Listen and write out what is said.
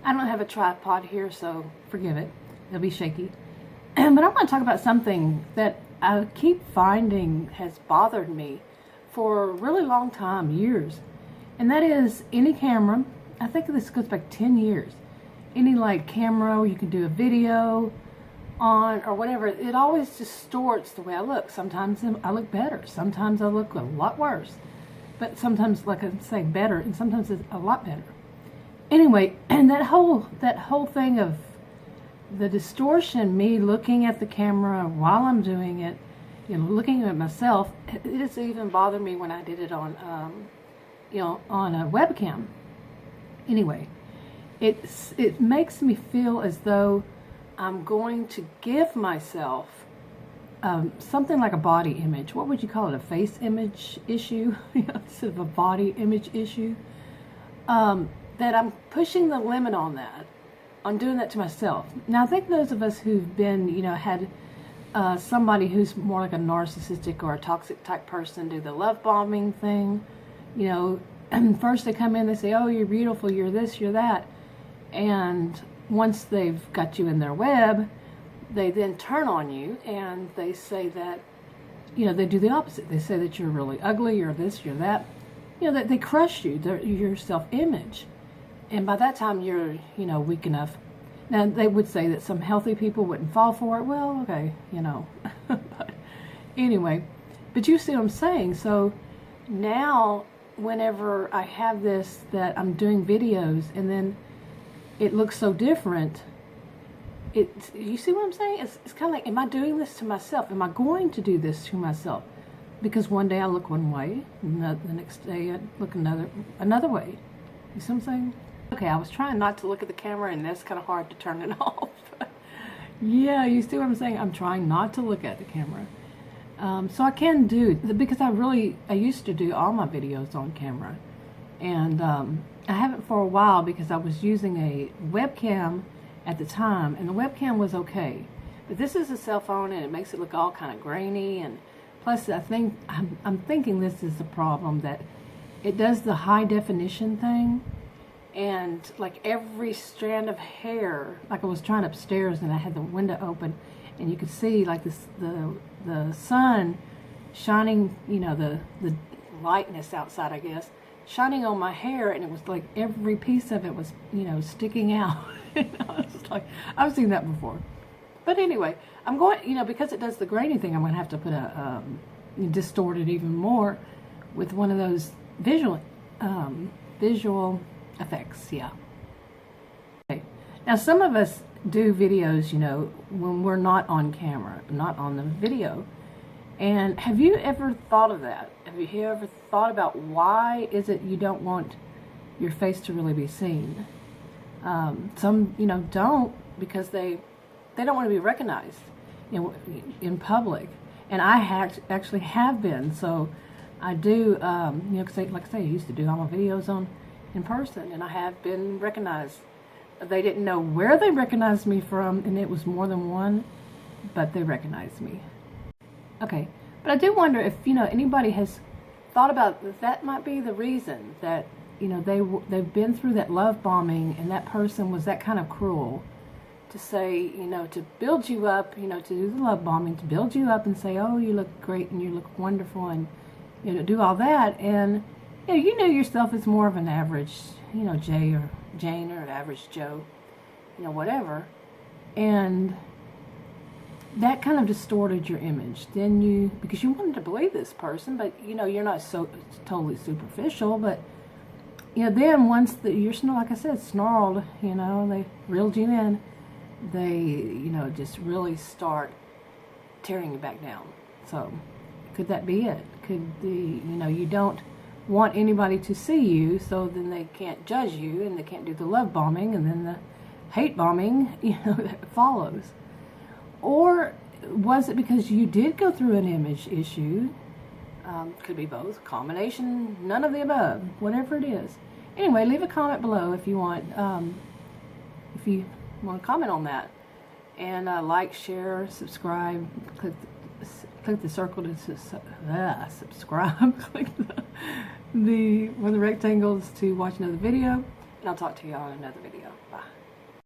I don't have a tripod here, so forgive it. It'll be shaky. But I want to talk about something that I keep finding has bothered me for a really long time, years. And that is any camera. I think this goes back 10 years. Any like camera where you can do a video on or whatever, it always distorts the way I look. Sometimes I look better. Sometimes I look a lot worse. But sometimes, like I say, better, and sometimes it's a lot better. Anyway, and that whole thing of the distortion, me looking at the camera while I'm doing it, you know, looking at myself, it just even bothered me when I did it on, on a webcam. Anyway, it makes me feel as though I'm going to give myself something like a body image. What would you call it? A face image issue? Instead of a body image issue. That I'm pushing the limit on that. On doing that to myself. Now, I think those of us who've been, had somebody who's more like a narcissistic or a toxic type person do the love bombing thing, and first they come in, they say, oh, you're beautiful, you're this, you're that. And once they've got you in their web, they then turn on you and they say that, they do the opposite. They say that you're really ugly, you're this, you're that. That they crush you, your self-image. And by that time, you're, weak enough. Now, they would say that some healthy people wouldn't fall for it. Well, okay, But anyway, but you see what I'm saying. So now, whenever I have this, that I'm doing videos, and then it looks so different, you see what I'm saying? It's kind of like, am I doing this to myself? Am I going to do this to myself? Because one day I look one way, and the next day I look another way. You see what I'm saying? Okay, I was trying not to look at the camera, and that's kind of hard to turn it off. Yeah, you see what I'm saying? I'm trying not to look at the camera. So I can do, because I used to do all my videos on camera. And I haven't for a while because I was using a webcam at the time, and the webcam was okay. But this is a cell phone, and it makes it look all kind of grainy, and plus I'm thinking this is the problem, that it does the high definition thing. And like every strand of hair, like I was trying upstairs and I had the window open, and you could see like the sun shining, the lightness outside, I guess, shining on my hair, and it was like every piece of it was, sticking out. I was like, I've seen that before. But anyway, I'm going, because it does the grainy thing, I'm going to have to put distort it even more with one of those visual effects, yeah. Okay. Now, some of us do videos, when we're not on camera, not on the video. And have you ever thought of that? Have you ever thought about why is it you don't want your face to really be seen? Some, don't, because they don't want to be recognized in public. And I actually have been. So I do, because like I say, I used to do all my videos in person, and I have been recognized. They didn't know where they recognized me from, and it was more than one, but they recognized me. Okay, but I do wonder if, anybody has thought about that might be the reason that, they've been through that love bombing, and that person was that kind of cruel to say, to build you up, to do the love bombing, to build you up and say, oh, you look great and you look wonderful, and, do all that, and you know yourself as more of an average, Jay or Jane or an average Joe, whatever. And that kind of distorted your image. Then because you wanted to believe this person, but, you're not so totally superficial, but, then once you're, like I said, snarled, they reeled you in, they, just really start tearing you back down. So could that be it? Could you don't want anybody to see you, so then they can't judge you, and they can't do the love bombing, and then the hate bombing, that follows. Or was it because you did go through an image issue? Could be both, combination, none of the above, whatever it is. Anyway, leave a comment below if you want to comment on that, and like, share, subscribe, click the circle to subscribe, click one of the rectangles to watch another video, And I'll talk to y'all in another video. Bye.